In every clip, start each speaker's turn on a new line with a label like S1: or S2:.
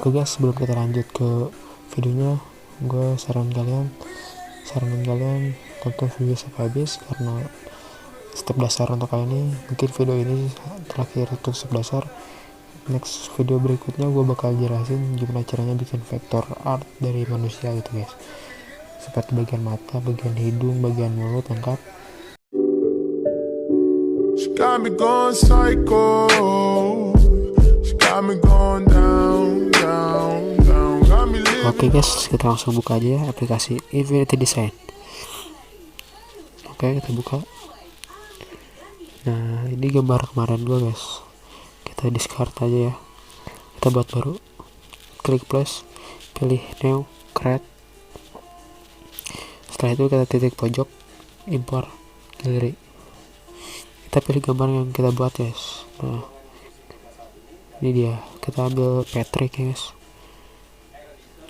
S1: Oke guys, sebelum kita lanjut ke videonya, gue saranin kalian tonton video sampai habis, karena step dasar untuk kali ini. Mungkin video ini terakhir untuk step dasar. Next video berikutnya gue bakal jelasin gimana caranya bikin vektor art dari manusia gitu guys, seperti bagian mata, bagian hidung, bagian mulut, lengkap. She got me going psycho. She got me going down. Oke guys, kita langsung buka aja ya aplikasi Infinity Design. Oke, kita buka. Nah, ini gambar kemarin gue guys, kita discard aja ya, kita buat baru, klik plus, pilih new, create. Setelah itu kita titik pojok, import galeri, kita pilih gambar yang kita buat guys. Nah, ini dia, kita ambil Patrick ya guys.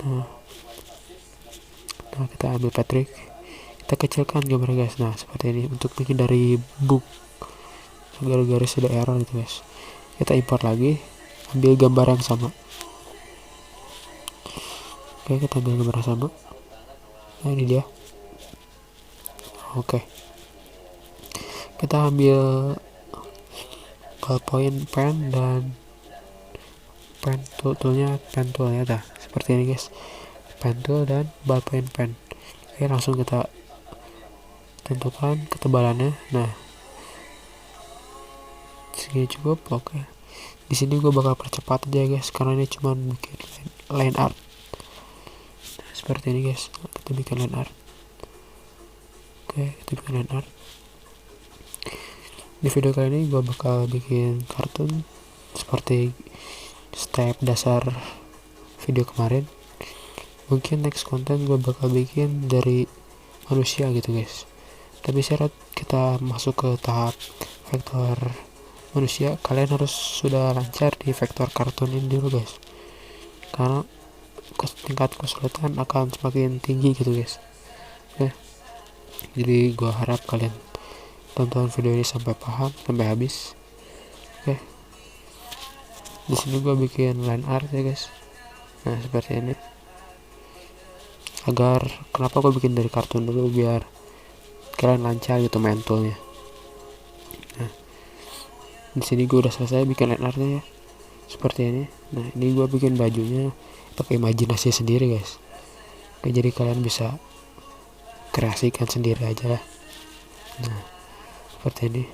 S1: Nah, kita ambil Patrick, kita kecilkan gambar guys. Nah, seperti ini untuk bikin dari book, garis-garis ada error gitu guys. Kita import lagi, ambil gambar yang sama. Oke, kita ambil gambar yang sama. Nah, ini dia. Oke, kita ambil ballpoint pen dan pen toolnya, dah seperti ini guys, pen tool dan ballpoint pen. Oke, langsung kita tentukan ketebalannya. Nah, segini cukup. Oke, di sini gue bakal percepat aja guys, karena ini cuma bikin line art. Nah, seperti ini guys, kita bikin line art. Oke, kita bikin line art. Di video kali ini gue bakal bikin kartun seperti step dasar video kemarin. Mungkin next konten gue bakal bikin dari manusia gitu guys, tapi syarat kita masuk ke tahap vektor manusia, kalian harus sudah lancar di vektor kartun ini dulu guys, karena tingkat kesulitan akan semakin tinggi gitu guys. Oke, jadi gue harap kalian tonton video ini sampai paham, sampai habis. Oke, di sini gue bikin line art ya guys. Nah, seperti ini. Kenapa gue bikin dari kartun dulu, biar kalian lancar gitu main toolnya. Nah, di sini gue udah selesai bikin line artnya ya, seperti ini. Nah, ini gue bikin bajunya pakai imajinasi sendiri guys. Oke, jadi kalian bisa kreasikan sendiri aja lah. Nah, seperti ini.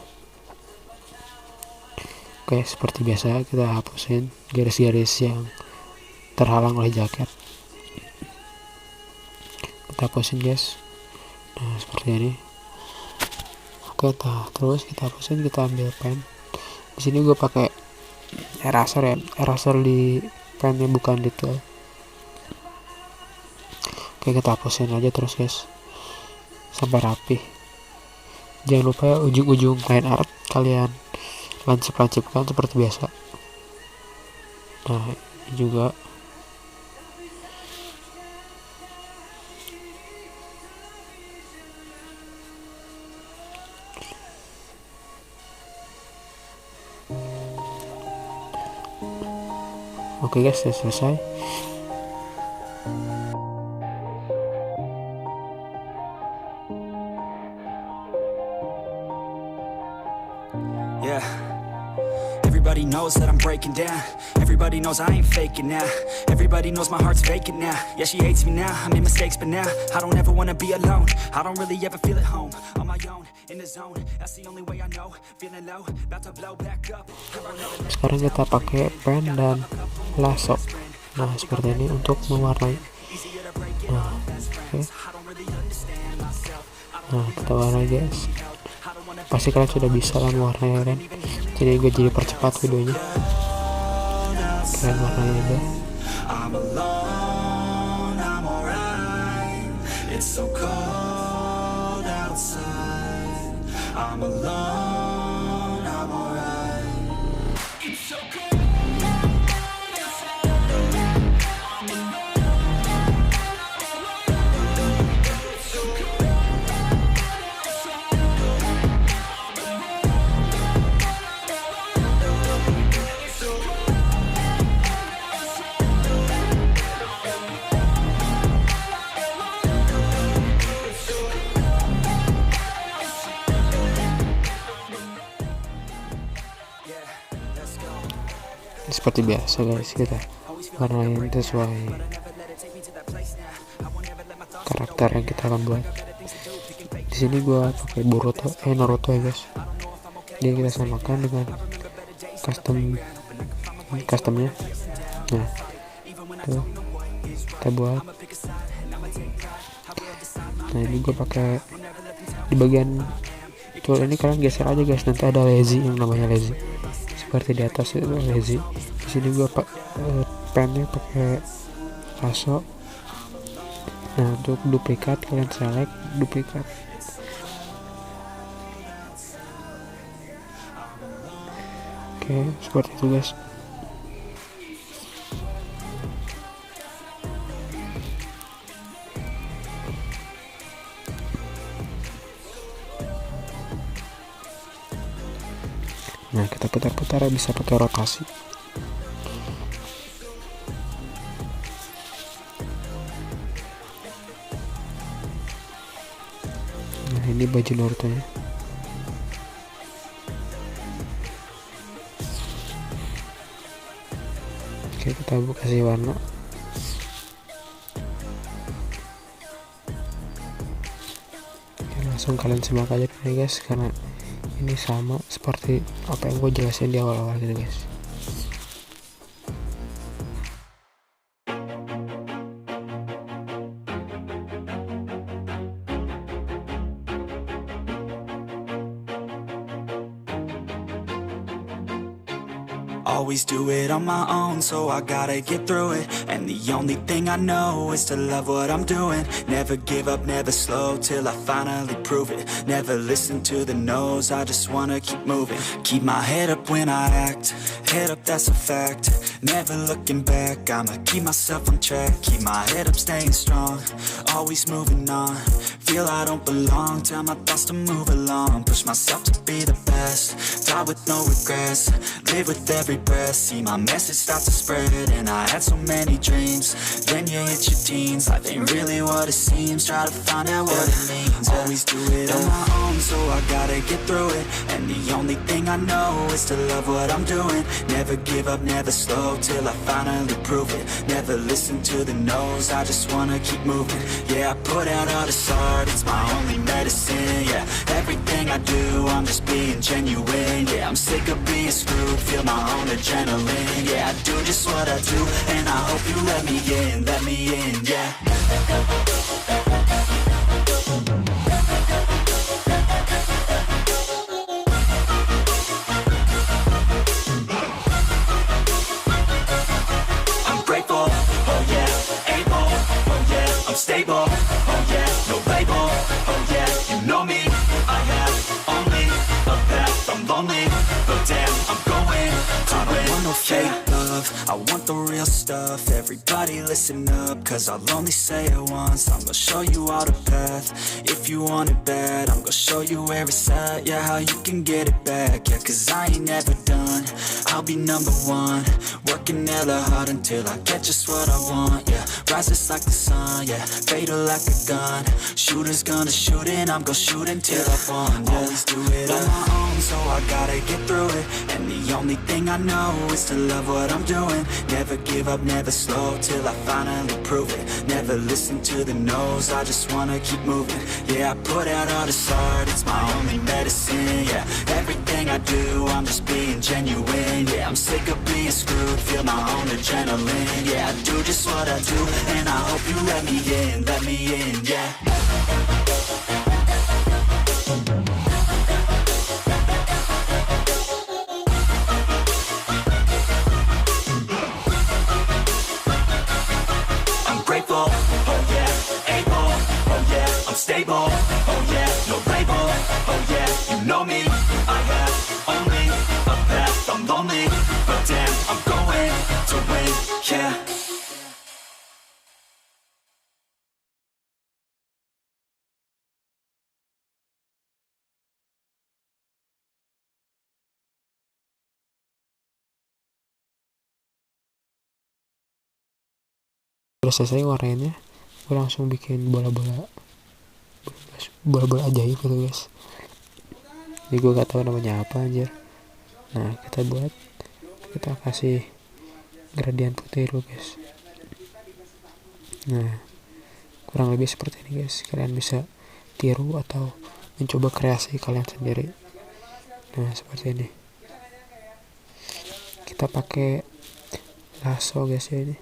S1: Oke, seperti biasa kita hapusin garis-garis yang terhalang oleh jaket. Kita hapusin guys. Nah, seperti ini. Oke, terus kita hapusin, kita ambil pen. Di sini gue pakai eraser ya, eraser di pennya bukan di tool. Oke, kita hapusin aja terus guys sampai rapi. Jangan lupa ya, ujung-ujung line art kalian lancip-lancipkan seperti biasa. Nah, ini juga. Oke guys, sudah selesai.
S2: Yeah, everybody knows that I'm breaking down. Everybody knows I ain't faking now. Everybody knows my heart's vacant now. Yeah, she hates me now, I made mistakes, but now I don't ever wanna be alone. I don't really ever feel at home, on my own, in the zone. That's the only way I know, feeling low, about to blow back up.
S1: Sekarang kita pakai pen dan lasso. Nah, seperti ini untuk mewarnai. Nah, oke. Nah, kita warnai guys. Pasti kalian sudah bisa lah mewarnai kan. Jadi gue jadi percepat videonya. Kalian warnai aja. seperti biasa guys, kita warnain sesuai karakter yang kita akan buat. Di sini gua pakai Naruto ya guys. Jadi kita samakan dengan customnya. Nah tuh kita buat. Nah ini gue pakai di bagian tool ini, kalian geser aja guys, nanti ada lazy, yang namanya lazy seperti di atas itu lazy. Di sini gue pennya pakai lasso. Nah untuk duplikat kalian select duplikat. Oke, seperti itu guys. Nah kita putar-putar, bisa pakai rotasi. Nah ini baju Naruto nya. Oke, kita kasih warna. Oke, langsung kalian simak aja nih guys, karena ini sama seperti apa yang gue jelasin di awal-awal gitu guys.
S2: Always do it on my own, so I gotta get through it. And the only thing I know is to love what I'm doing. Never give up, never slow, till I finally prove it. Never listen to the no's, I just wanna keep moving. Keep my head up when I act, head up, that's a fact. Never looking back, I'ma keep myself on track. Keep my head up, staying strong, always moving on. Feel I don't belong, tell my thoughts to move along. Push myself to be the best, die with no regrets. Live with every breath, see my message start to spread. And I had so many dreams, then you hit your teens. Life ain't really what it seems, try to find out what it means. Always do it on my own, so I gotta get through it. And the only thing I know is to love what I'm doing. Never give up, never slow, till I finally prove it. Never listen to the no's, I just wanna keep moving. Yeah, I put out all this art, it's my only medicine. Yeah, everything I do, I'm just being genuine. Yeah, I'm sick of being screwed, feel my own adrenaline. Yeah, I do just what I do, and I hope you let me in, yeah. I'm grateful, oh yeah, able, oh yeah, I'm stable, oh yeah, no label, oh yeah, you know me, I have only a path, I'm lonely, but damn, I'm going to win. I want no fake love, I want the real stuff. Everybody listen up, cause I'll only say it once. I'm gonna show you all the path, if you want it bad. I'm gonna show you where it's at, yeah, how you can get it back. Yeah, cause I ain't never done, I'll be number one. Working hella hard until I get just what I want. Yeah, rises like the sun, yeah, fatal like a gun. Shooter's gonna shoot and I'm gonna shoot until I won. Yeah, always do it on my own, so I gotta get through it. And the only thing I know is to love what I'm doing. Never give up, never slow, till I finally prove it. Never listen to the no's, I just wanna keep moving. Yeah, I put out all this art, it's my only medicine. Yeah, everything I do, I'm just being genuine. Yeah, I'm sick of being screwed, feel my own adrenaline. Yeah, I do just what I do, and I hope you let me in, yeah. Grateful, oh yeah, able, oh yeah, I'm stable, oh yeah, no label, oh yeah, you know me, I have only a path, I'm lonely, but damn, I'm going to win, yeah.
S1: Udah selesai warnanya, gue langsung bikin bola-bola ajaib gitu guys. Jadi gue gak tahu namanya apa anjir. Nah kita kasih gradient putih dulu guys. Nah, kurang lebih seperti ini guys, kalian bisa tiru atau mencoba kreasi kalian sendiri. Nah, seperti ini. Kita pakai lasso guys ya, ini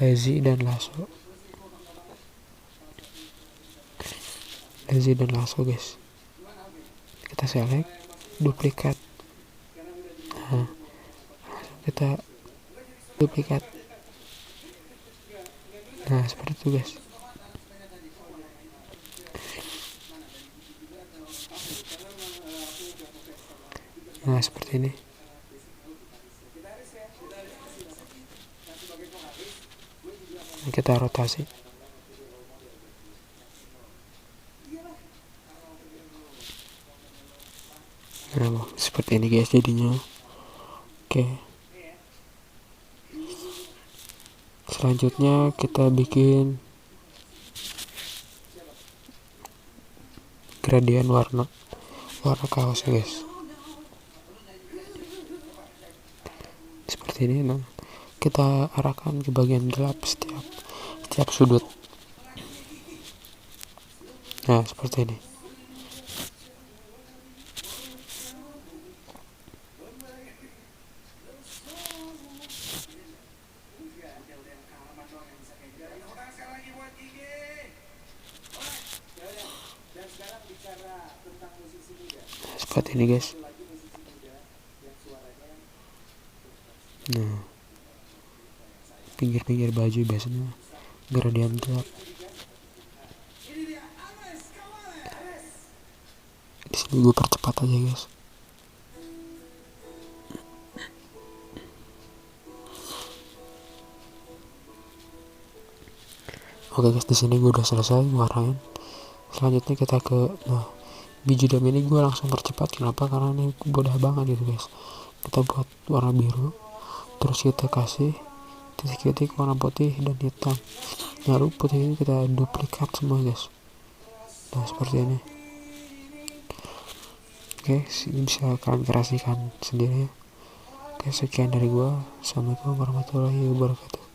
S1: lazy dan lasso guys. Kita select duplikat. Nah, kita duplikat. Nah, seperti itu guys. Nah, seperti ini. Kita rotasi. Nah, seperti ini guys jadinya. Oke. Selanjutnya kita bikin gradient warna kaosnya guys. Seperti ini. Nah, kita arahkan ke bagian gelap setiap sudut. Nah, seperti ini. Seperti ini guys. Nah, pinggir-pinggir baju biasanya gradient gelap. Di sini gue percepat aja guys. Oke guys, di sini gue udah selesai ngarahin. Selanjutnya kita ke biji dam ini gue langsung percepat. Kenapa? Karena ini mudah banget gitu guys. Kita buat warna biru, terus kita kasih titik-titik warna putih dan hitam. Lalu putih ini kita duplikat semua guys. Nah, seperti ini. Oke, bisa kalian kreasikan sendiri ya. Oke, sekian dari gua. Assalamualaikum warahmatullahi wabarakatuh.